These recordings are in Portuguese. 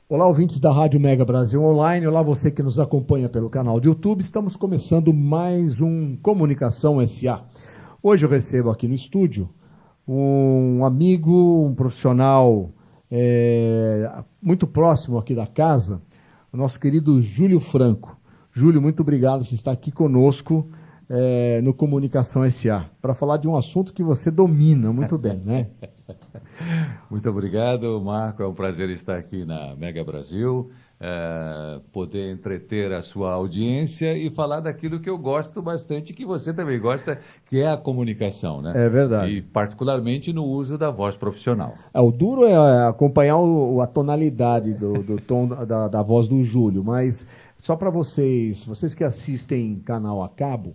Olá, ouvintes da Rádio Mega Brasil Online. Olá, você que nos acompanha pelo canal do YouTube. Estamos começando mais um Comunicação SA. Hoje eu recebo aqui no estúdio um amigo, um profissional muito próximo aqui da casa, o nosso querido Júlio Franco. Júlio, muito obrigado por estar aqui conosco no Comunicação SA, para falar de um assunto que você domina muito bem, né? Muito obrigado, Marco. É um prazer estar aqui na Mega Brasil, poder entreter a sua audiência e falar daquilo que eu gosto bastante, que você também gosta, que é a comunicação, né? É verdade. E particularmente no uso da voz profissional. O duro é acompanhar a tonalidade do tom da voz do Júlio, mas só para vocês que assistem canal a cabo,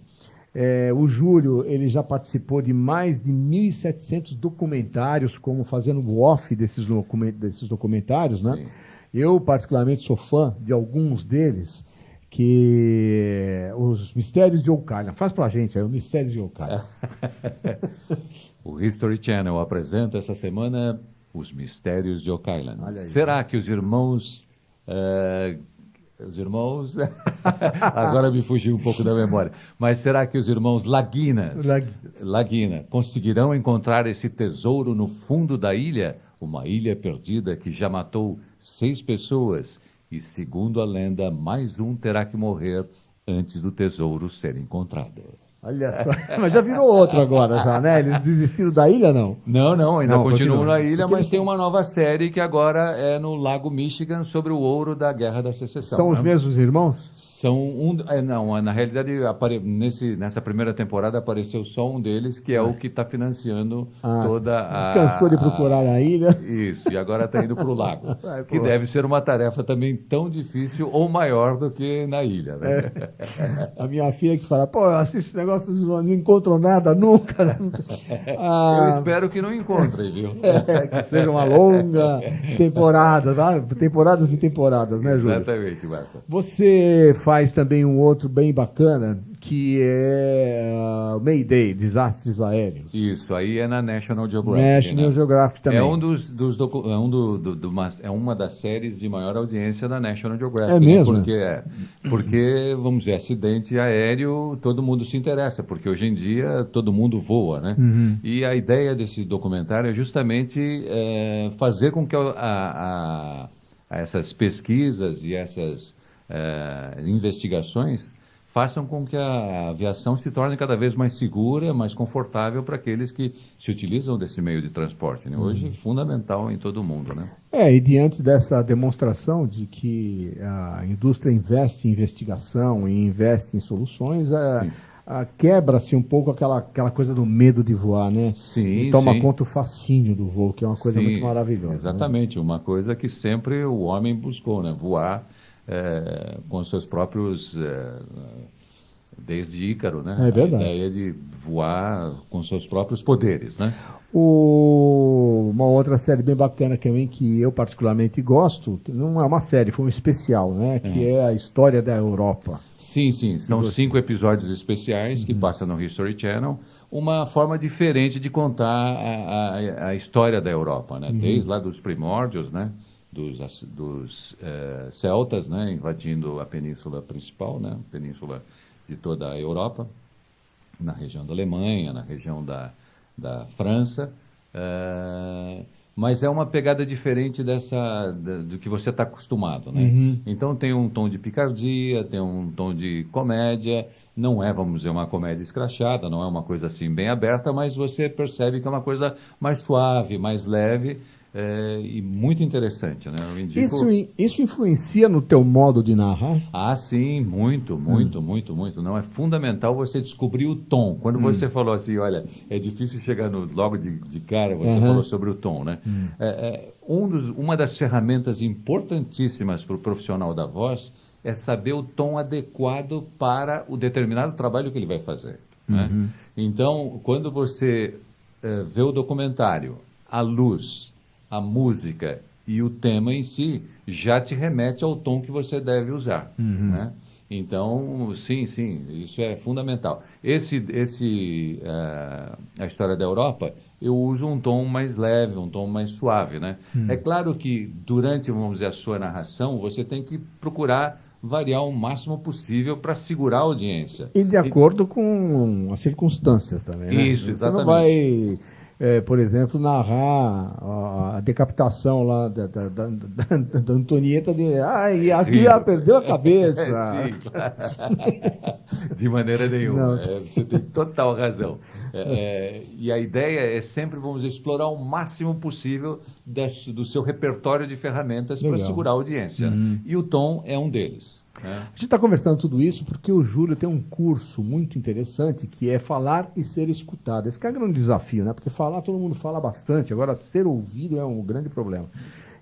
o Júlio, ele já participou de mais de 1.700 documentários, como fazendo o off desses documentários, né? Sim. Eu, particularmente, sou fã de alguns deles, que os Mistérios de Ockham. Faz pra gente aí, os Mistérios de Ockham. O History Channel apresenta essa semana os Mistérios de Oak Island. Será que os irmãos... agora me fugiu um pouco da memória. Mas será que os irmãos Laguina conseguirão encontrar esse tesouro no fundo da ilha? Uma ilha perdida que já matou 6 pessoas. E, segundo a lenda, mais um terá que morrer antes do tesouro ser encontrado. Olha só, mas já virou outro agora, já, né? Eles desistiram da ilha, não? Não, ainda continuam na ilha, porque mas tem uma nova série que agora é no Lago Michigan sobre o ouro da Guerra da Secessão. São os mesmos irmãos? São na realidade, nessa primeira temporada apareceu só um deles, que é o que está financiando toda a... Cansou de procurar a ilha. Isso, e agora está indo para o lago, que deve ser uma tarefa também tão difícil ou maior do que na ilha, né? A minha filha que fala, pô, eu assisto esse negócio, não encontro nada nunca. Eu espero que não encontrem, viu? Que seja uma longa temporada, tá? Temporadas e temporadas, né, Júlio? Exatamente, Marco. Você faz também um outro bem bacana, que é Mayday, Desastres Aéreos. Isso, aí é na National Geographic. National Geographic também. É uma das séries de maior audiência da National Geographic. É mesmo? Porque, vamos dizer, acidente aéreo, todo mundo se interessa, porque hoje em dia todo mundo voa, né? Uhum. E a ideia desse documentário é justamente fazer com que essas pesquisas e essas investigações façam com que a aviação se torne cada vez mais segura, mais confortável para aqueles que se utilizam desse meio de transporte, né? Hoje é fundamental em todo mundo, né? E diante dessa demonstração de que a indústria investe em investigação e investe em soluções, quebra-se um pouco aquela coisa do medo de voar, né? Sim, e toma conta o fascínio do voo, que é uma coisa sim, muito maravilhosa. Exatamente, né? Uma coisa que sempre o homem buscou, né? Voar com seus próprios... desde Ícaro, né? É verdade. A ideia de voar com seus próprios poderes, né? Uma outra série bem bacana também, que eu particularmente gosto, não é uma série, foi um especial, né? Que é a história da Europa. Sim, são 5 episódios especiais que passam no History Channel, uma forma diferente de contar a história da Europa, né? Desde lá dos primórdios, né? Dos celtas, né? Invadindo a península principal, né? A península de toda a Europa, na região da Alemanha, na região da França, mas é uma pegada diferente do que você está acostumado, né? Uhum. Então tem um tom de picardia, tem um tom de comédia, não é, vamos dizer, uma comédia escrachada, não é uma coisa assim bem aberta, mas você percebe que é uma coisa mais suave, mais leve, e muito interessante, né? Eu indico... Isso influencia no teu modo de narrar? Ah, sim, muito. Não, é fundamental você descobrir o tom. Quando você falou assim, olha, é difícil chegar logo de cara, você falou sobre o tom, né? Uma das ferramentas importantíssimas para o profissional da voz é saber o tom adequado para o determinado trabalho que ele vai fazer, né? Então, quando você vê o documentário, a luz, a música e o tema em si já te remete ao tom que você deve usar, né? Então, sim, isso é fundamental. A história da Europa, eu uso um tom mais leve, um tom mais suave, né? É claro que durante, vamos dizer, a sua narração, você tem que procurar variar o máximo possível para segurar a audiência. E de acordo com as circunstâncias também, né? Isso, Você não exatamente. vai, por exemplo, narrar a decapitação lá da Antonieta e aqui ela perdeu a cabeça. Sim, claro. De maneira nenhuma. Você tem total razão. E a ideia é sempre, vamos dizer, explorar o máximo possível do seu repertório de ferramentas para segurar a audiência. E o tom é um deles. A gente está conversando tudo isso porque o Júlio tem um curso muito interessante que é falar e ser escutado. Esse que é um grande desafio, né? Porque falar, todo mundo fala bastante, agora ser ouvido é um grande problema.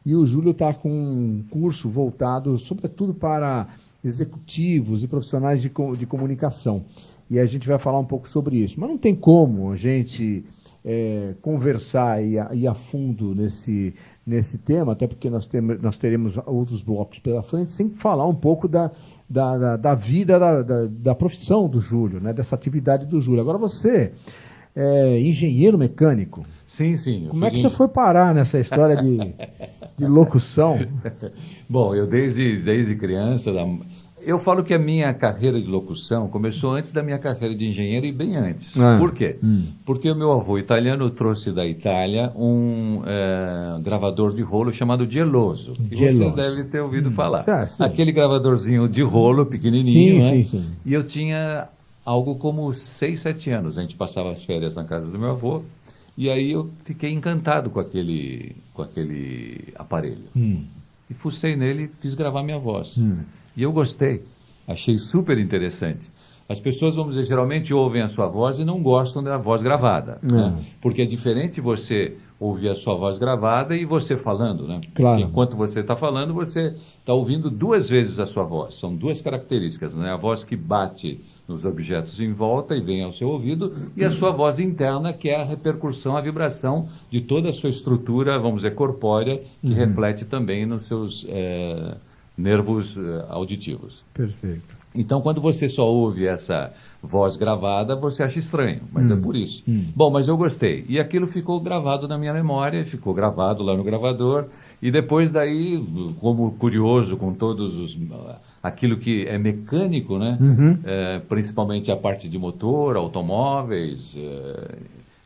E o Júlio está com um curso voltado, sobretudo, para executivos e profissionais de comunicação. E a gente vai falar um pouco sobre isso. Mas não tem como a gente conversar e ir a fundo nesse tema, até porque nós teremos outros blocos pela frente, sem falar um pouco da vida, da profissão do Júlio, né? Dessa atividade do Júlio. Agora você é engenheiro mecânico. Sim. Como é que você foi parar nessa história de locução? Bom, eu desde criança... Eu falo que a minha carreira de locução começou antes da minha carreira de engenheiro e bem antes. Por quê? Porque o meu avô italiano trouxe da Itália um gravador de rolo chamado Geloso, que você deve ter ouvido falar. Aquele gravadorzinho de rolo pequenininho, né? Sim. E eu tinha algo como 6, 7 anos. A gente passava as férias na casa do meu avô e aí eu fiquei encantado com aquele aparelho. E fucei nele e fiz gravar minha voz. E eu gostei, achei super interessante. As pessoas, vamos dizer, geralmente ouvem a sua voz e não gostam da voz gravada, né? Porque é diferente você ouvir a sua voz gravada e você falando, né? Claro. Porque enquanto você está falando, você está ouvindo 2 vezes a sua voz. São 2 características, né? A voz que bate nos objetos em volta e vem ao seu ouvido, e a sua voz interna, que é a repercussão, a vibração de toda a sua estrutura, vamos dizer, corpórea, que reflete também nos seus... nervos auditivos. Perfeito. Então, quando você só ouve essa voz gravada, você acha estranho, mas é por isso. Bom, mas eu gostei. E aquilo ficou gravado na minha memória, ficou gravado lá no gravador, e depois daí, como curioso com aquilo que é mecânico, né? Principalmente a parte de motor, automóveis,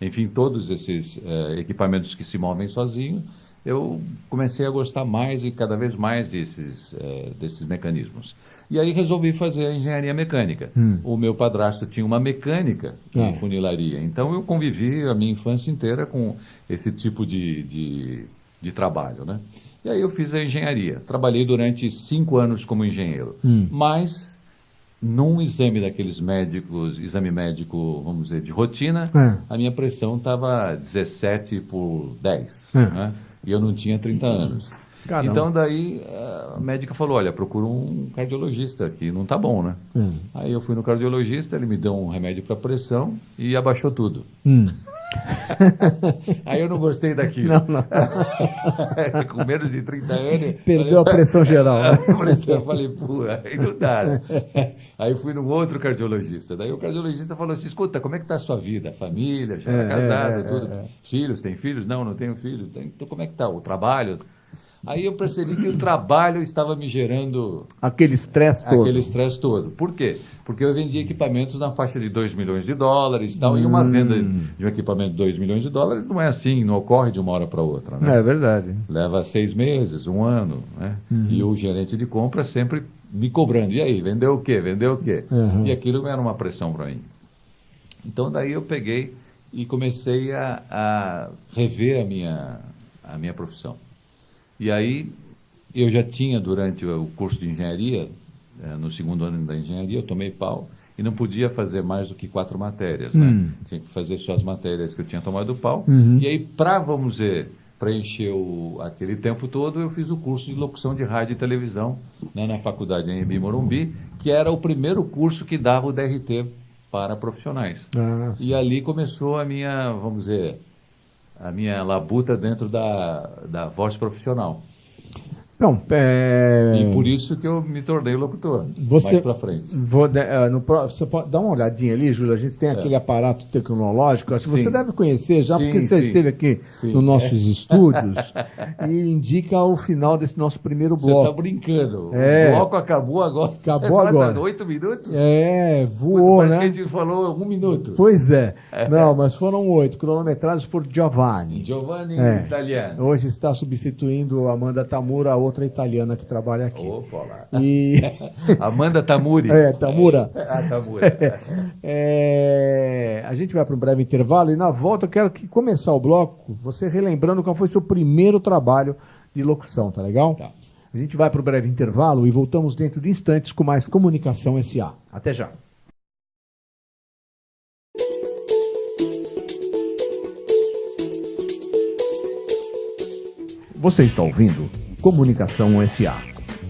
enfim, todos esses equipamentos que se movem sozinhos, eu comecei a gostar mais e cada vez mais desses mecanismos. E aí resolvi fazer a engenharia mecânica. O meu padrasto tinha uma mecânica em funilaria, então eu convivi a minha infância inteira com esse tipo de trabalho, né? E aí eu fiz a engenharia. Trabalhei durante 5 anos como engenheiro, mas num exame daqueles médicos, exame médico, vamos dizer, de rotina, a minha pressão estava 17/10, né? E eu não tinha 30 anos. Caramba. Então, daí, a médica falou, olha, procura um cardiologista, que não está bom, né? Aí eu fui no cardiologista, ele me deu um remédio para pressão e abaixou tudo. Aí eu não gostei daquilo. Não. Com menos de 30 anos... Perdeu a pressão geral. Né? Eu falei, pô, aí não dá. Né? Aí fui num outro cardiologista. Daí o cardiologista falou assim, escuta, como é que está a sua vida? Família, já é casado, tudo. Filhos, tem filhos? Não tenho filhos. Então como é que está o trabalho? Aí eu percebi que o trabalho estava me gerando... Aquele estresse todo. Por quê? Porque eu vendia equipamentos na faixa de $2 milhões e tal, e uma venda de um equipamento de $2 milhões não é assim, não ocorre de uma hora para outra. Né? É verdade. Leva 6 meses, 1 ano, né? E o gerente de compra sempre me cobrando. E aí, vendeu o quê? E aquilo era uma pressão para mim. Então daí eu peguei e comecei a rever a minha profissão. E aí, eu já tinha, durante o curso de engenharia, no 2º ano da engenharia, eu tomei pau e não podia fazer mais do que 4 matérias, né? Tinha que fazer só as matérias que eu tinha tomado pau. E aí, para, vamos dizer, preencher aquele tempo todo, eu fiz o curso de locução de rádio e televisão, né, na faculdade em Embi Morumbi, que era o primeiro curso que dava o DRT para profissionais. E ali começou a minha, vamos dizer... a minha labuta dentro da voz profissional. Não, E por isso que eu me tornei locutor, Você, mais para frente. você pode dar uma olhadinha ali, Júlio, a gente tem aquele aparato tecnológico, acho que você Sim. deve conhecer já, Sim, porque você sim. esteve aqui Sim. nos nossos estúdios, e indica o final desse nosso primeiro Você bloco. está brincando. É. O bloco acabou agora. Acabou agora. 8 minutos? Voou, Parece né? que a gente falou 1 minuto. Pois é. Não, mas foram 8, cronometrados por Giovanni. Giovanni Italiano. Hoje está substituindo a Amanda Tamura, a outra italiana que trabalha aqui. Opa lá. E... Amanda Tamuri. Tamura. Tamura. A gente vai para um breve intervalo e na volta eu quero começar o bloco você relembrando qual foi seu primeiro trabalho de locução, tá legal? Tá. A gente vai para o breve intervalo e voltamos dentro de instantes com mais Comunicação S.A. Até já. Você está ouvindo Comunicação S.A.,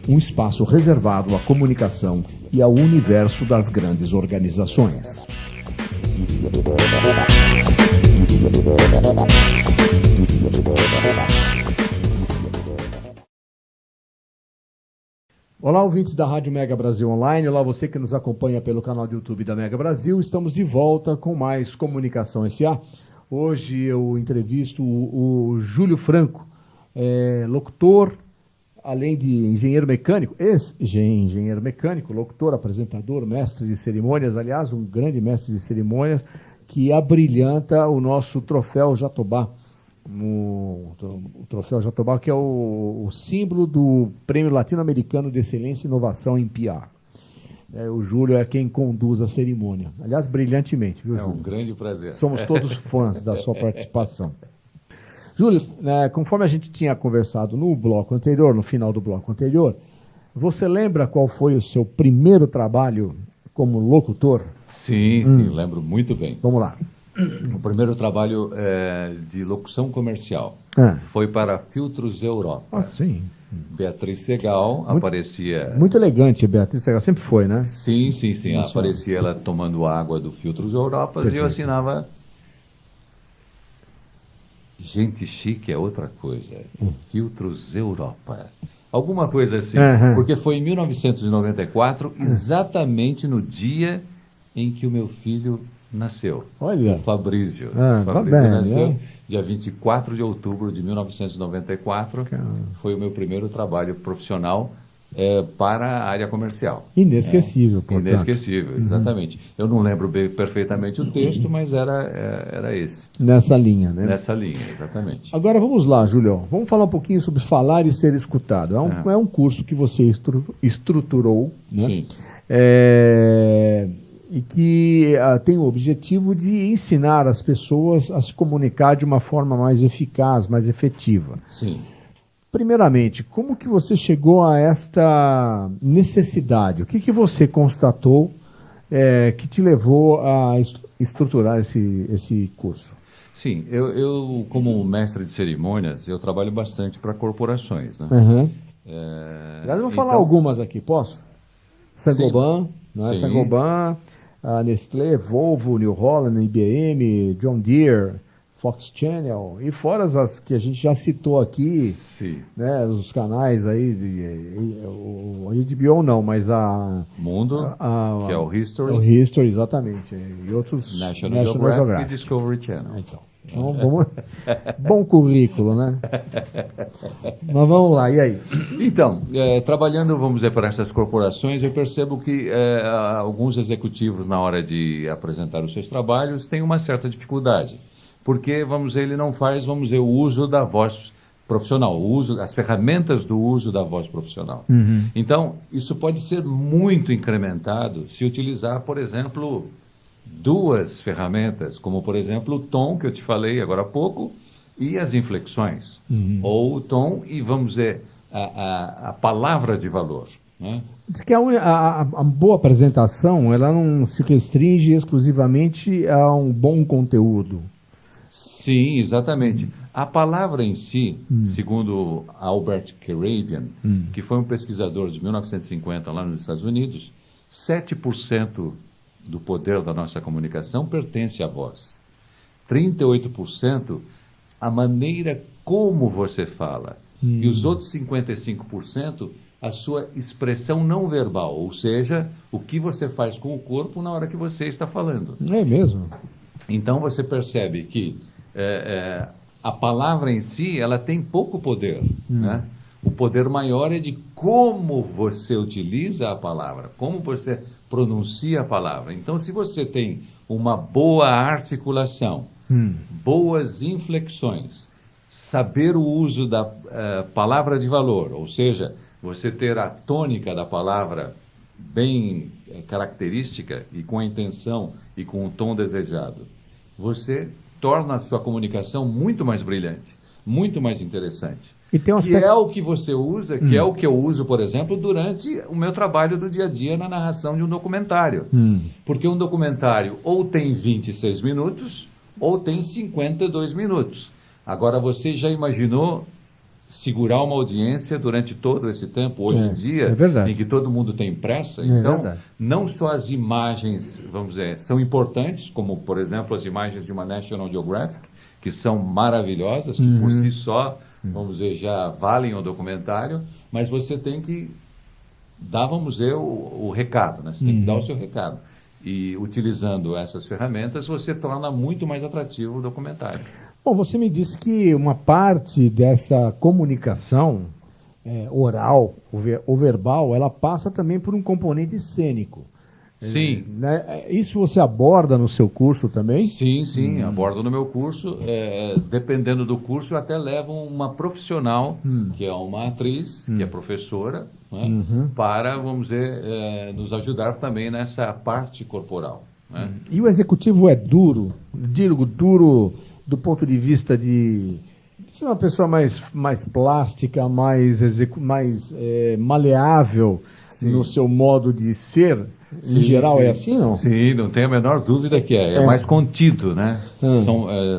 um espaço reservado à comunicação e ao universo das grandes organizações. Olá, ouvintes da Rádio Mega Brasil Online. Olá, você que nos acompanha pelo canal do YouTube da Mega Brasil. Estamos de volta com mais Comunicação S.A. Hoje eu entrevisto o Júlio Franco, locutor, além de engenheiro mecânico, ex-engenheiro mecânico, locutor, apresentador, mestre de cerimônias, aliás, um grande mestre de cerimônias, que abrilhanta o nosso troféu Jatobá. O troféu Jatobá, que é o símbolo do Prêmio Latino-Americano de Excelência e Inovação em PR. O Júlio é quem conduz a cerimônia. Aliás, brilhantemente, viu, Júlio? É um grande prazer. Somos todos fãs da sua participação. Júlio, conforme a gente tinha conversado no bloco anterior, no final do bloco anterior, você lembra qual foi o seu primeiro trabalho como locutor? Sim, lembro muito bem. Vamos lá. O primeiro trabalho de locução comercial foi para Filtros Europa. Ah, sim. Beatriz Segal aparecia... Muito elegante, Beatriz Segal, sempre foi, né? Sim. Aparecia ela tomando água do Filtros Europa e eu assinava... Gente chique é outra coisa. Filtros Europa. Alguma coisa assim. Porque foi em 1994, exatamente no dia em que o meu filho nasceu. Olha. O Fabrício. Fabrício nasceu dia 24 de outubro de 1994. Foi o meu primeiro trabalho profissional para a área comercial. Inesquecível, portanto. Inesquecível, exatamente. Eu não lembro perfeitamente o texto, mas era esse. Nessa linha, né? Nessa linha, exatamente. Agora vamos lá, Júlio. Vamos falar um pouquinho sobre falar e ser escutado. É um curso que você estruturou, né? Sim. E que tem o objetivo de ensinar as pessoas a se comunicar de uma forma mais eficaz, mais efetiva. Sim. Primeiramente, como que você chegou a esta necessidade? O que você constatou que te levou a estruturar esse curso? Sim, eu como mestre de cerimônias, eu trabalho bastante para corporações, né? Aliás, eu vou falar algumas aqui, posso? Saint-Gobain, não é? Sim. Saint-Gobain, a Nestlé, Volvo, New Holland, IBM, John Deere, Fox Channel, e fora as que a gente já citou aqui, né, os canais aí, o HBO não, mas a... Mundo, que é o History. O History, exatamente. E outros... National Geographic e Discovery Channel. Então vamos... Bom currículo, né? Mas vamos lá, e aí? Então, trabalhando, vamos dizer, para essas corporações, eu percebo que alguns executivos, na hora de apresentar os seus trabalhos, têm uma certa dificuldade. Porque, vamos dizer, ele não faz, vamos dizer, o uso da voz profissional, as ferramentas do uso da voz profissional. Então, isso pode ser muito incrementado se utilizar, por exemplo, duas ferramentas, como, por exemplo, o tom, que eu te falei agora há pouco, e as inflexões. Ou o tom e, vamos dizer, a palavra de valor, né? Diz que a boa apresentação, ela não se restringe exclusivamente a um bom conteúdo. Sim, exatamente. A palavra em si, segundo Albert Karabian, que foi um pesquisador de 1950 lá nos Estados Unidos, 7% do poder da nossa comunicação pertence à voz. 38% a maneira como você fala. E os outros 55%, a sua expressão não verbal, ou seja, o que você faz com o corpo na hora que você está falando. É mesmo? Então você percebe que a palavra em si, ela tem pouco poder, né? O poder maior é de como você utiliza a palavra, como você pronuncia a palavra. Então, se você tem uma boa articulação, boas inflexões, saber o uso da palavra de valor, ou seja, você ter a tônica da palavra bem característica e com a intenção e com o tom desejado, você torna a sua comunicação muito mais brilhante, muito mais interessante. E tem um aspecto... Que é o que você usa, que é o que eu uso, por exemplo, durante o meu trabalho do dia a dia na narração de um documentário. Porque um documentário ou tem 26 minutos ou tem 52 minutos. Agora, você já imaginou segurar uma audiência durante todo esse tempo, hoje em dia, em que todo mundo tem pressa? Então, não só as imagens, vamos dizer, são importantes, como, por exemplo, as imagens de uma National Geographic, que são maravilhosas, que por si só, vamos dizer, já valem o documentário, mas você tem que dar, vamos dizer, o recado, né? Você tem que dar o seu recado. E utilizando essas ferramentas, você torna muito mais atrativo o documentário. Bom, você me disse que uma parte dessa comunicação oral, ou verbal, ela passa também por um componente cênico. Sim. Né? Isso você aborda no seu curso também? Sim, abordo no meu curso. Dependendo do curso, eu até levo uma profissional, que é uma atriz, que é professora, né? Para, vamos dizer, nos ajudar também nessa parte corporal. Né? E o executivo é duro? Digo, duro do ponto de vista de ser uma pessoa mais plástica, mais maleável no seu modo de ser? Em geral é assim, não? Sim, não tem a menor dúvida que é mais contido, né?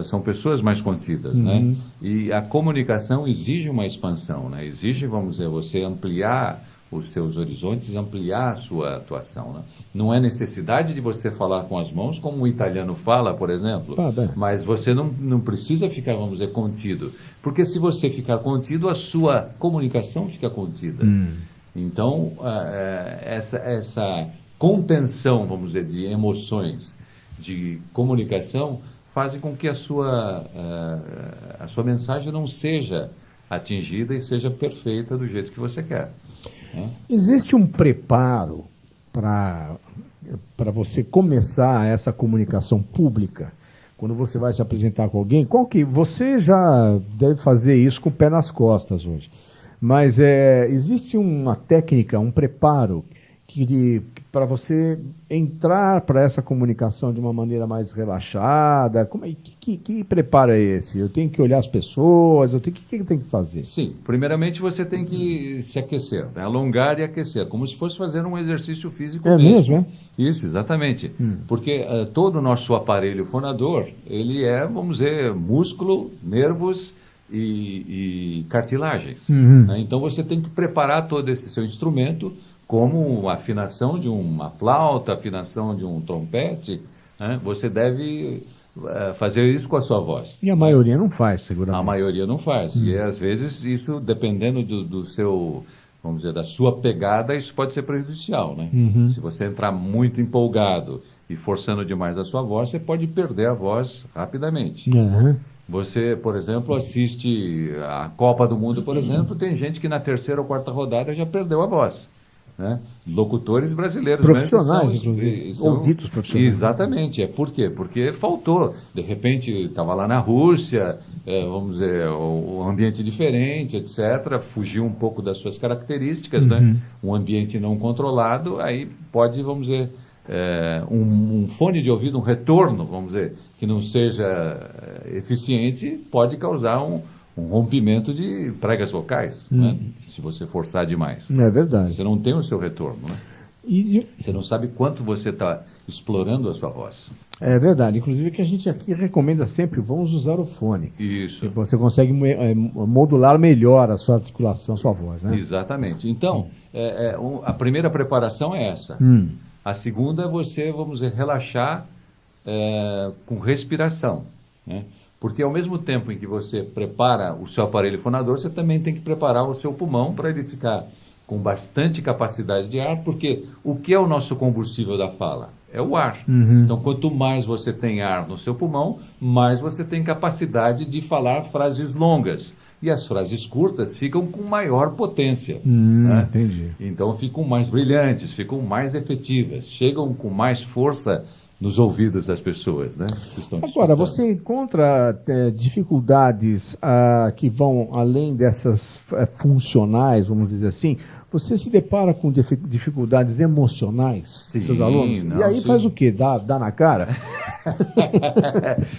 São pessoas mais contidas, né? E a comunicação exige uma expansão, né? Exige, vamos dizer, você ampliar os seus horizontes, ampliar a sua atuação, né? Não é necessidade de você falar com as mãos como o italiano fala, por exemplo, mas você não precisa ficar, vamos dizer, contido. Porque se você ficar contido, a sua comunicação fica contida. Então, essa contenção, vamos dizer, de emoções, de comunicação, faz com que a sua mensagem não seja atingida e seja perfeita do jeito que você quer. Né? Existe um preparo para você começar essa comunicação pública? Quando você vai se apresentar com alguém, você já deve fazer isso com o pé nas costas hoje. Mas existe uma técnica, um preparo para você entrar para essa comunicação de uma maneira mais relaxada? Que preparo é esse? Eu tenho que olhar as pessoas, o que eu tenho que fazer? Sim, primeiramente você tem que se aquecer, né? Alongar e aquecer, como se fosse fazer um exercício físico mesmo, é? Isso, exatamente. Porque todo o nosso aparelho fonador, ele vamos dizer, músculo, nervos e cartilagens. Né? Então você tem que preparar todo esse seu instrumento, como a afinação de uma flauta, a afinação de um trompete, né? Você deve fazer isso com a sua voz. E a maioria não faz, seguramente. A maioria não faz. E às vezes isso, dependendo do seu, vamos dizer, da sua pegada, isso pode ser prejudicial, né? Se você entrar muito empolgado e forçando demais a sua voz, você pode perder a voz rapidamente. Você, por exemplo, assiste a Copa do Mundo, por exemplo, tem gente que na terceira ou quarta rodada já perdeu a voz. Né? Locutores brasileiros profissionais, inclusive, ou ditos profissionais. Exatamente. Por quê? Porque faltou. De repente, estava lá na Rússia, vamos dizer, o ambiente diferente, etc. Fugiu um pouco das suas características, né? Um ambiente não controlado, aí pode, vamos dizer, um fone de ouvido, um retorno, vamos dizer, que não seja eficiente, pode causar um rompimento de pregas vocais, né? Se você forçar demais. É verdade. Você não tem o seu retorno, né? Você não sabe quanto você está explorando a sua voz. É verdade. Inclusive que a gente aqui recomenda sempre, vamos usar o fone. Isso. Você consegue modular melhor a sua articulação, a sua voz, né? Exatamente. Então, a primeira preparação é essa. A segunda é você, vamos dizer, relaxar com respiração, né? Porque ao mesmo tempo em que você prepara o seu aparelho fonador, você também tem que preparar o seu pulmão para ele ficar com bastante capacidade de ar, porque o que é o nosso combustível da fala? É o ar. Então, quanto mais você tem ar no seu pulmão, mais você tem capacidade de falar frases longas. E as frases curtas ficam com maior potência. Né? Entendi. Então, ficam mais brilhantes, ficam mais efetivas, chegam com mais força nos ouvidos das pessoas, né? Que estão Agora, escutando. você encontra dificuldades que vão além dessas funcionais, vamos dizer assim? Você se depara com dificuldades emocionais Sim, dos seus alunos? não, E aí sim. faz o quê? Dá na cara?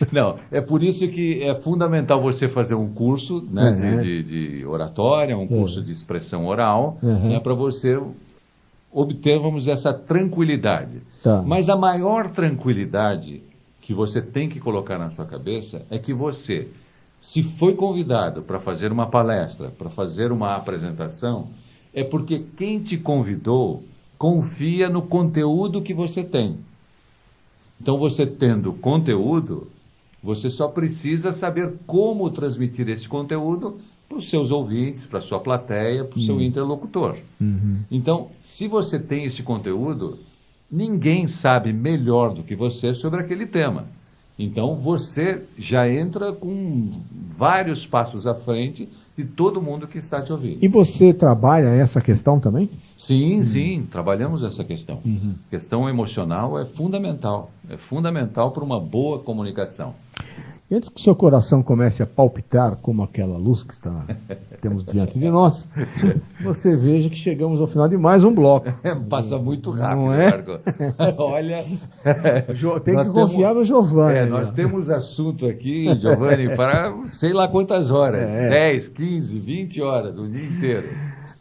Não, é por isso que é fundamental você fazer um curso, né, de oratória, um curso de expressão oral, né, para você obter, vamos dizer, essa tranquilidade. Tá. Mas a maior tranquilidade que você tem que colocar na sua cabeça é que você, se foi convidado para fazer uma palestra, para fazer uma apresentação, é porque quem te convidou confia no conteúdo que você tem. Então, você tendo conteúdo, você só precisa saber como transmitir esse conteúdo para os seus ouvintes, para a sua plateia, para o seu interlocutor. Então, se você tem esse conteúdo, ninguém sabe melhor do que você sobre aquele tema. Então, você já entra com vários passos à frente de todo mundo que está te ouvindo. E você trabalha essa questão também? Sim, sim, trabalhamos essa questão. Questão emocional é fundamental para uma boa comunicação. E antes que o seu coração comece a palpitar como aquela luz que temos diante de nós, você veja que chegamos ao final de mais um bloco. Passa muito rápido, Não é? Marco. Olha, Tem que confiar no Giovanni. nós temos assunto aqui, Giovanni, para sei lá quantas horas, 10, 15, 20 horas, o dia inteiro.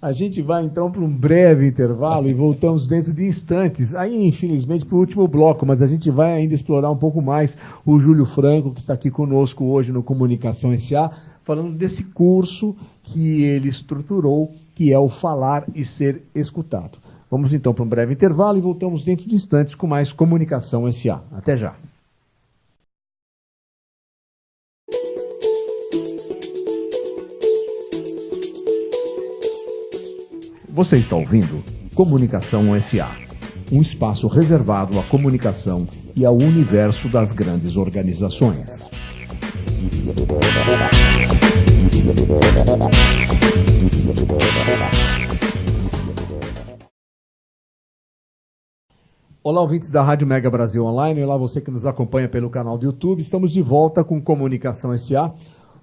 A gente vai então para um breve intervalo e voltamos dentro de instantes. Aí, infelizmente, para o último bloco, mas a gente vai ainda explorar um pouco mais o Júlio Franco, que está aqui conosco hoje no Comunicação SA, falando desse curso que ele estruturou, que é o Falar e Ser Escutado. Vamos então para um breve intervalo e voltamos dentro de instantes com mais Comunicação SA. Até já. Você está ouvindo Comunicação SA, um espaço reservado à comunicação e ao universo das grandes organizações. Olá, ouvintes da Rádio Mega Brasil Online. Olá, você que nos acompanha pelo canal do YouTube. Estamos de volta com Comunicação SA.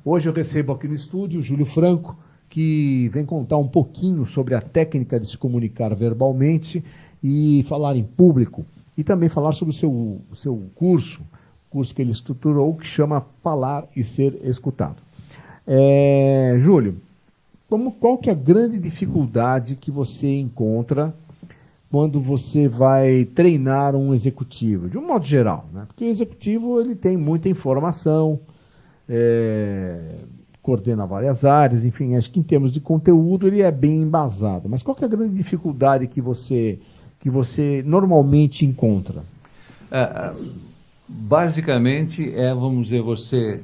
Hoje eu recebo aqui no estúdio o Júlio Franco, que vem contar um pouquinho sobre a técnica de se comunicar verbalmente e falar em público. E também falar sobre o seu curso que ele estruturou, que chama Falar e Ser Escutado. Júlio, qual que é a grande dificuldade que você encontra quando você vai treinar um executivo, de um modo geral, né? Porque o executivo ele tem muita informação, coordena várias áreas, enfim, acho que em termos de conteúdo ele é bem embasado. Mas qual que é a grande dificuldade que você normalmente encontra? Basicamente vamos dizer, você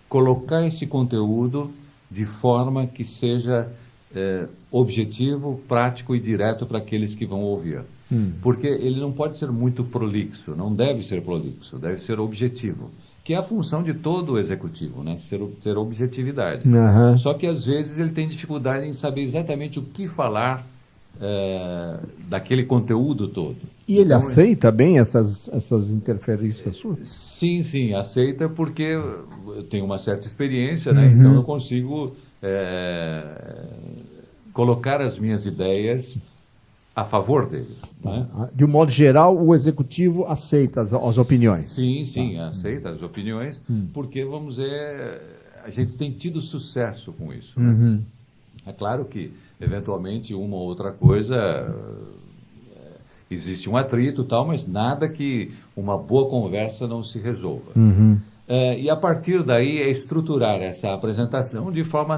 colocar esse conteúdo de forma que seja objetivo, prático e direto para aqueles que vão ouvir. Porque ele não pode ser muito prolixo, não deve ser prolixo, deve ser objetivo. Que é a função de todo executivo, né? Ter objetividade. Só que às vezes ele tem dificuldade em saber exatamente o que falar daquele conteúdo todo. E ele aceita bem essas interferências suas? Sim, aceita porque eu tenho uma certa experiência, né? Então eu consigo colocar as minhas ideias a favor dele. Né? De um modo geral, o executivo aceita as opiniões? Sim, aceita as opiniões, porque, vamos dizer, a gente tem tido sucesso com isso. Né? É claro que, eventualmente, uma ou outra coisa, existe um atrito e tal, mas nada que uma boa conversa não se resolva. E a partir daí é estruturar essa apresentação de forma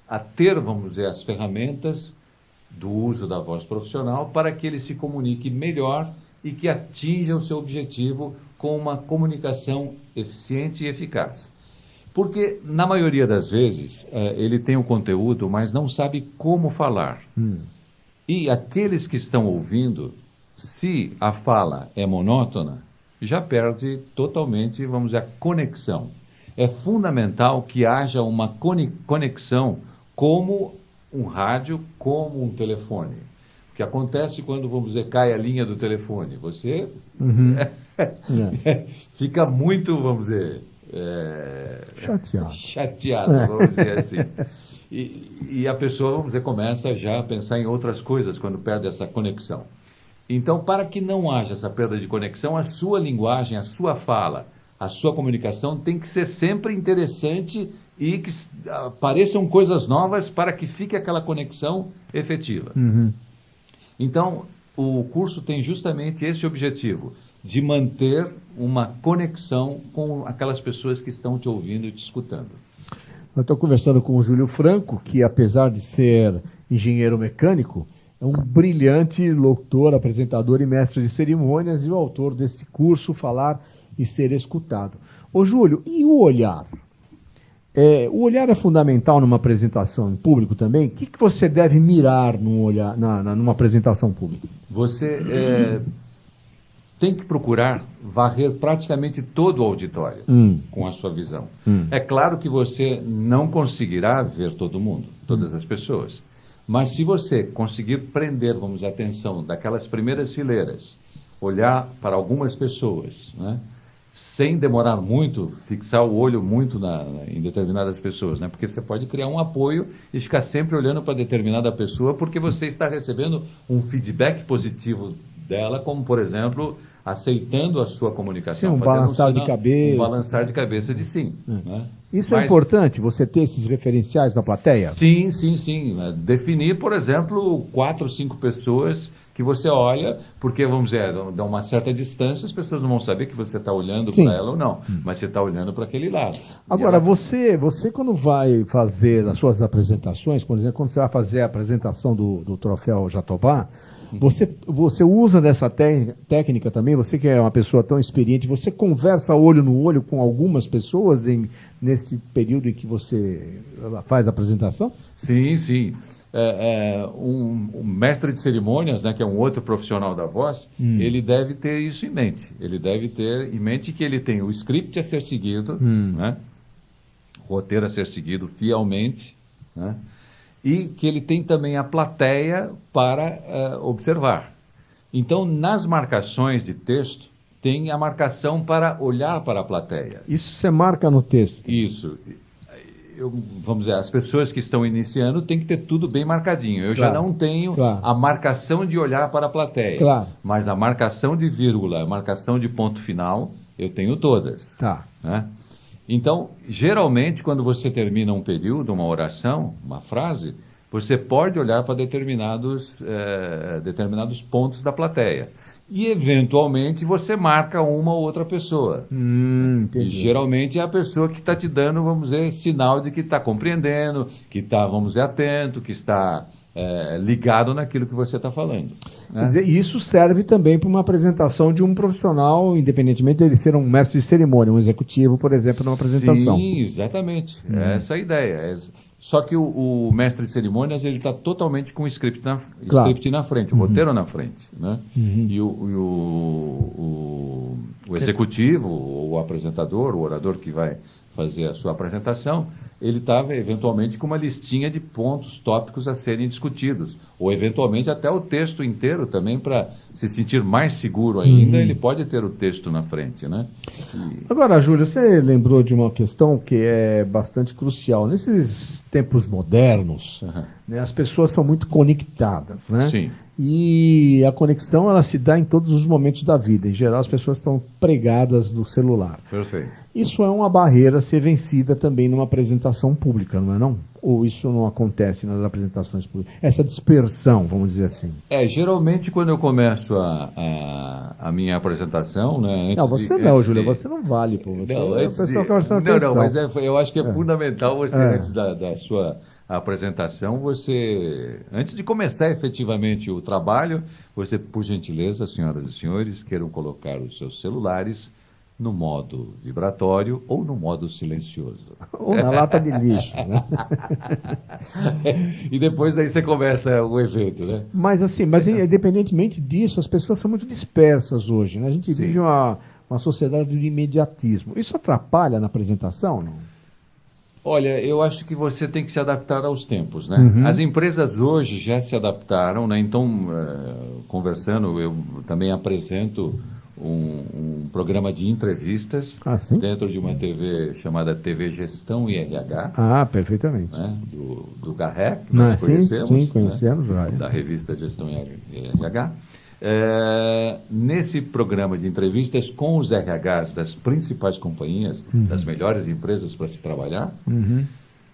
a ter, vamos dizer, as ferramentas do uso da voz profissional para que ele se comunique melhor e que atinja o seu objetivo com uma comunicação eficiente e eficaz. Porque, na maioria das vezes, ele tem o conteúdo, mas não sabe como falar. E aqueles que estão ouvindo, se a fala é monótona, já perde totalmente, vamos dizer, a conexão. É fundamental que haja uma conexão como um rádio, como um telefone. O que acontece quando, vamos dizer, cai a linha do telefone? Você fica muito, vamos dizer... chateado, vamos dizer assim. E a pessoa, vamos dizer, começa já a pensar em outras coisas quando perde essa conexão. Então, para que não haja essa perda de conexão, a sua linguagem, a sua fala, a sua comunicação tem que ser sempre interessante e que apareçam coisas novas para que fique aquela conexão efetiva. Então, o curso tem justamente esse objetivo, de manter uma conexão com aquelas pessoas que estão te ouvindo e te escutando. Eu estou conversando com o Júlio Franco, que apesar de ser engenheiro mecânico, é um brilhante locutor, apresentador e mestre de cerimônias e o autor desse curso, Falar e Ser Escutado. Ô Júlio, e o olhar? O olhar é fundamental numa apresentação em público também? O que você deve mirar numa apresentação pública? Você tem que procurar varrer praticamente todo o auditório com a sua visão. É claro que você não conseguirá ver todo mundo, todas as pessoas. Mas se você conseguir prender, vamos dizer, a atenção daquelas primeiras fileiras, olhar para algumas pessoas, né, sem demorar muito, fixar o olho muito em determinadas pessoas, né, porque você pode criar um apoio e ficar sempre olhando para determinada pessoa porque você está recebendo um feedback positivo dela, como, por exemplo, aceitando a sua comunicação. Sim, um balançar de cabeça. Um balançar de cabeça de sim. Né? Isso é importante, você ter esses referenciais na plateia? Sim. Definir, por exemplo, 4 ou 5 pessoas que você olha, porque, vamos dizer, dá uma certa distância, as pessoas não vão saber que você está olhando para ela ou não, mas você está olhando para aquele lado. Agora, você quando vai fazer as suas apresentações, por exemplo, quando você vai fazer a apresentação do troféu Jatobá, você usa dessa técnica também? Você que é uma pessoa tão experiente, você conversa olho no olho com algumas pessoas nesse período em que você faz a apresentação? Sim. Um mestre de cerimônias, né, que é um outro profissional da voz, ele deve ter isso em mente. Ele deve ter em mente que ele tem o script a ser seguido, né, o roteiro a ser seguido fielmente, né, e que ele tem também a plateia para observar. Então, nas marcações de texto, tem a marcação para olhar para a plateia. Isso você marca no texto? Isso. Vamos dizer, as pessoas que estão iniciando têm que ter tudo bem marcadinho. Eu já não tenho a marcação de olhar para a plateia. Mas a marcação de vírgula, a marcação de ponto final, eu tenho todas. Né? Então, geralmente, quando você termina um período, uma oração, uma frase, você pode olhar para determinados pontos da plateia. E, eventualmente, você marca uma ou outra pessoa. E, geralmente, é a pessoa que está te dando, vamos dizer, sinal de que está compreendendo, que está, vamos dizer, atento, que está ligado naquilo que você está falando. Né? Quer dizer, isso serve também para uma apresentação de um profissional, independentemente dele ser um mestre de cerimônia, um executivo, por exemplo, numa apresentação. Sim, exatamente. Essa é a ideia. Só que o mestre de cerimônias, ele está totalmente com o script na frente, o roteiro na frente. Né? E o executivo, o apresentador, o orador que vai fazer a sua apresentação, ele está, eventualmente, com uma listinha de pontos, tópicos a serem discutidos. Ou, eventualmente, até o texto inteiro também, para se sentir mais seguro ainda, ele pode ter o texto na frente, né? Agora, Júlio, você lembrou de uma questão que é bastante crucial. Nesses tempos modernos, né, as pessoas são muito conectadas, né? Sim. E a conexão, ela se dá em todos os momentos da vida. Em geral, as pessoas estão pregadas no celular. Perfeito. Isso é uma barreira a ser vencida também numa apresentação pública, não é não? Ou isso não acontece nas apresentações públicas? Essa dispersão, vamos dizer assim. Geralmente quando eu começo a minha apresentação, né? Júlio, você não vale, pô. Você mas eu acho que é fundamental você, antes da sua apresentação, você, antes de começar efetivamente o trabalho, você, por gentileza, senhoras e senhores, queiram colocar os seus celulares no modo vibratório ou no modo silencioso. Ou na lata de lixo, né? E depois aí você conversa o evento, né? Mas assim, independentemente disso, as pessoas são muito dispersas hoje, né? A gente Sim. vive uma sociedade de imediatismo. Isso atrapalha na apresentação, não? Olha, eu acho que você tem que se adaptar aos tempos, né? Uhum. As empresas hoje já se adaptaram, né? Então, conversando, eu também apresento um programa de entrevistas dentro de uma TV chamada TV Gestão e RH. Ah, perfeitamente. Né? Do Garrec, que nós conhecemos. Sim, conhecemos. Né? Da revista Gestão e RH. Nesse programa de entrevistas com os RHs das principais companhias, das melhores empresas para se trabalhar,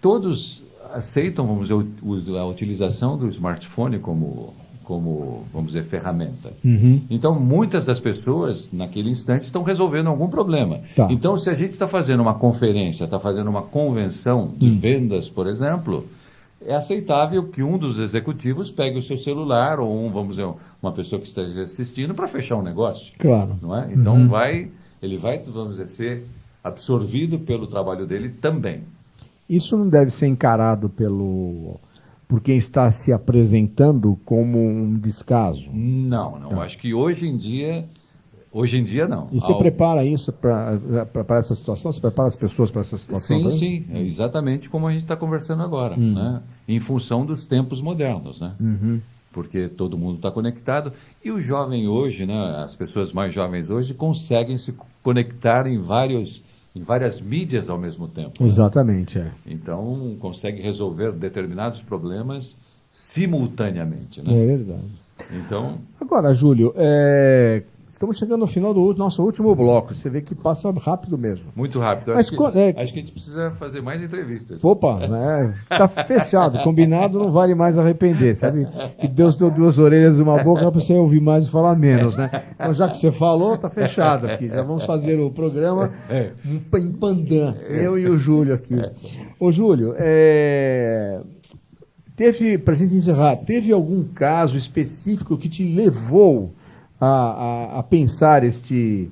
todos aceitam, vamos dizer, a utilização do smartphone como, vamos dizer, ferramenta. Então, muitas das pessoas, naquele instante, estão resolvendo algum problema. Tá. Então, se a gente está fazendo uma conferência, está fazendo uma convenção de vendas, por exemplo, é aceitável que um dos executivos pegue o seu celular ou vamos dizer, uma pessoa que esteja assistindo para fechar um negócio. Claro. Não é? Então, ele vai, vamos dizer, ser absorvido pelo trabalho dele também. Isso não deve ser encarado por quem está se apresentando como um descaso? Não. Acho que hoje em dia não. E você prepara isso para essa situação? Você prepara as pessoas para essa situação? Sim. É exatamente como a gente está conversando agora, né? Em função dos tempos modernos, né? Porque todo mundo está conectado. E o jovem hoje, né? As pessoas mais jovens hoje conseguem se conectar em várias mídias ao mesmo tempo. Exatamente, Então, consegue resolver determinados problemas simultaneamente, né? É verdade. Então... Agora, Júlio, estamos chegando no final do nosso último bloco. Você vê que passa rápido mesmo. Muito rápido. Mas Acho que a gente precisa fazer mais entrevistas. Opa, tá fechado. Combinado não vale mais arrepender, sabe? Que Deus deu duas orelhas e uma boca para você ouvir mais e falar menos, né? Então, já que você falou, tá fechado aqui. Já vamos fazer o programa em Pandan. Eu e o Júlio aqui. Ô, Júlio, para a gente encerrar, teve algum caso específico que te levou a pensar esse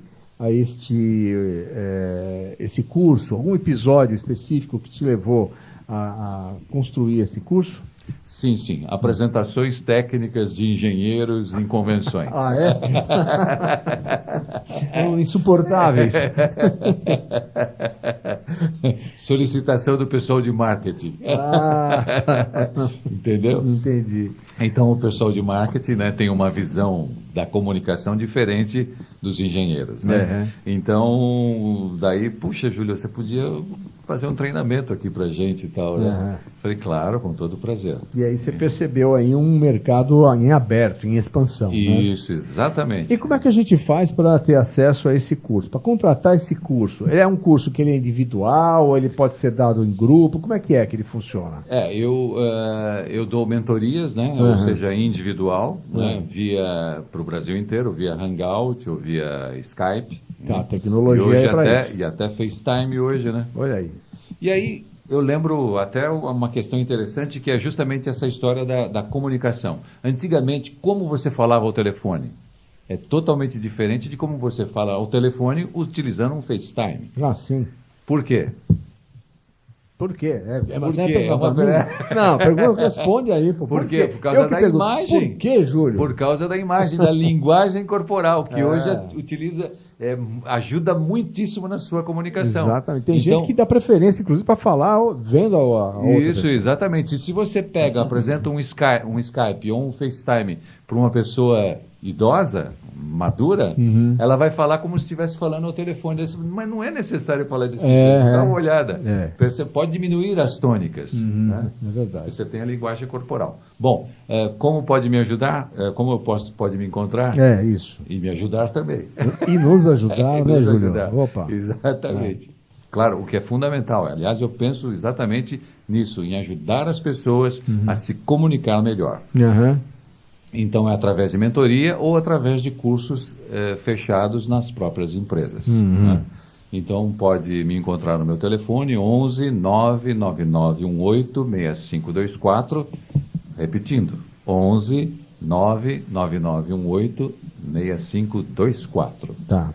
curso? Algum episódio específico que te levou a construir esse curso? Sim. Apresentações técnicas de engenheiros em convenções. Ah, é? Insuportáveis. Solicitação do pessoal de marketing. Tá. Entendeu? Entendi. Então, o pessoal de marketing, né, tem uma visão da comunicação diferente dos engenheiros, né? Então, daí, puxa, Júlio, você podia fazer um treinamento aqui pra gente e tal, né? Falei, claro, com todo prazer. E aí você percebeu aí um mercado em aberto, em expansão. Isso, né? Exatamente. E como é que a gente faz para ter acesso a esse curso? Para contratar esse curso? Ele é um curso que ele é individual, ou ele pode ser dado em grupo? Como é que ele funciona? Eu dou mentorias, né? Ou seja, individual, né? Para o Brasil inteiro, via Hangout ou via Skype. Tá, a tecnologia é para isso. E até FaceTime hoje, né? Olha aí. E aí, eu lembro até uma questão interessante, que é justamente essa história da comunicação. Antigamente, como você falava ao telefone? É totalmente diferente de como você fala ao telefone utilizando um FaceTime. Ah, sim. Por quê? Por quê? Não, pergunta, responde aí. Por quê? Por causa da imagem. Por quê, Júlio? Por causa da imagem, da linguagem corporal, que hoje ajuda muitíssimo na sua comunicação. Exatamente. Tem gente que dá preferência, inclusive, para falar vendo a outra Isso, pessoa. Exatamente. E se você apresenta um Skype ou um FaceTime para uma pessoa idosa, madura, ela vai falar como se estivesse falando ao telefone. Mas não é necessário falar desse jeito. Dá uma olhada. Você pode diminuir as tônicas. Né? É verdade. Você tem a linguagem corporal. Bom, como pode me ajudar? Como pode me encontrar? Isso. E me ajudar também. E nos ajudar, né, Júlio? Opa. Exatamente. Claro, o que é fundamental. Aliás, eu penso exatamente nisso, em ajudar as pessoas a se comunicar melhor. Então, é através de mentoria ou através de cursos fechados nas próprias empresas. Né? Então, pode me encontrar no meu telefone, 11 99918 6524. Repetindo, 11 99918 6524. Tá.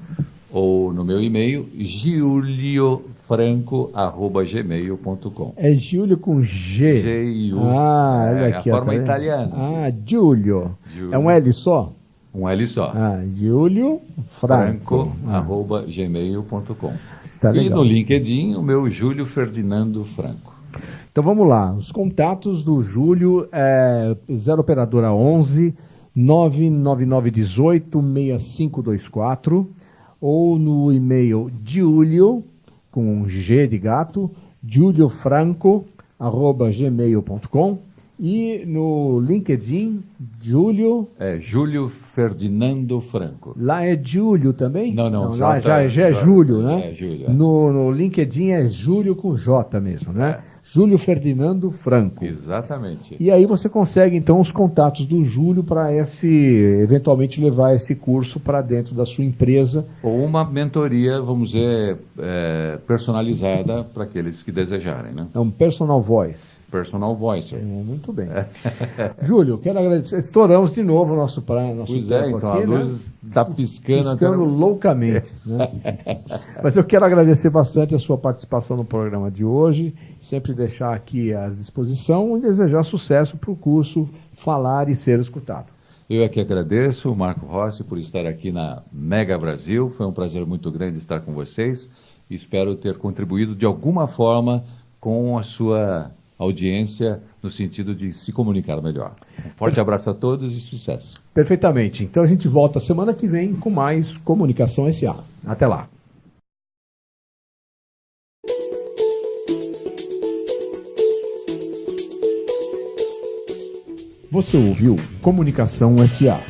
ou no meu e-mail, giuliofranco@gmail.com. É Júlio com G. G-I-U. Olha É aqui, a forma tá vendo? italiana. Giulio. Júlio. É um L só? Um L só. Júlio Franco. Franco@gmail.com. Tá E legal. no LinkedIn, o meu Júlio Ferdinando Franco. Então vamos lá. Os contatos do Júlio é 0 operadora 11 99918 6524 ou no e-mail Giulio com G de gato, giuliofranco@gmail.com e no LinkedIn Júlio. Júlio Ferdinando Franco. Lá é Júlio também? Não, Lá já é Júlio, né? É Júlio, é. No LinkedIn é Júlio com J mesmo, né? Júlio Ferdinando Franco. Exatamente. E aí você consegue, então, os contatos do Júlio para eventualmente levar esse curso para dentro da sua empresa. Ou uma mentoria, vamos dizer, personalizada para aqueles que desejarem, né? É um personal voice. Personal voicer. Muito bem. Júlio, quero agradecer. Estouramos de novo o nosso tempo Então aqui, a luz está piscando. Piscando loucamente. Né? Mas eu quero agradecer bastante a sua participação no programa de hoje, sempre deixar aqui à disposição e desejar sucesso para o curso Falar e Ser Escutado. Eu aqui agradeço o Marco Rossi por estar aqui na Mega Brasil. Foi um prazer muito grande estar com vocês e espero ter contribuído de alguma forma com a sua audiência no sentido de se comunicar melhor. Um forte abraço a todos e sucesso. Perfeitamente. Então a gente volta semana que vem com mais Comunicação S.A. Até lá. Você ouviu Comunicação S.A.,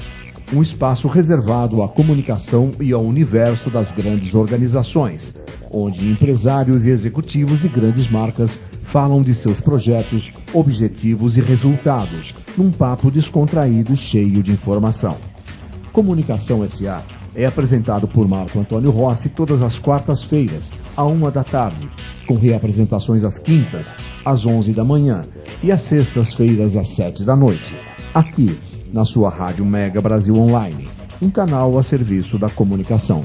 um espaço reservado à comunicação e ao universo das grandes organizações, onde empresários e executivos de grandes marcas falam de seus projetos, objetivos e resultados, num papo descontraído e cheio de informação. Comunicação S.A. é apresentado por Marco Antônio Rossi todas as quartas-feiras, à 13h, com reapresentações às quintas, às 11 da manhã e às sextas-feiras, às 7 da noite, aqui na sua Rádio Mega Brasil Online, um canal a serviço da comunicação.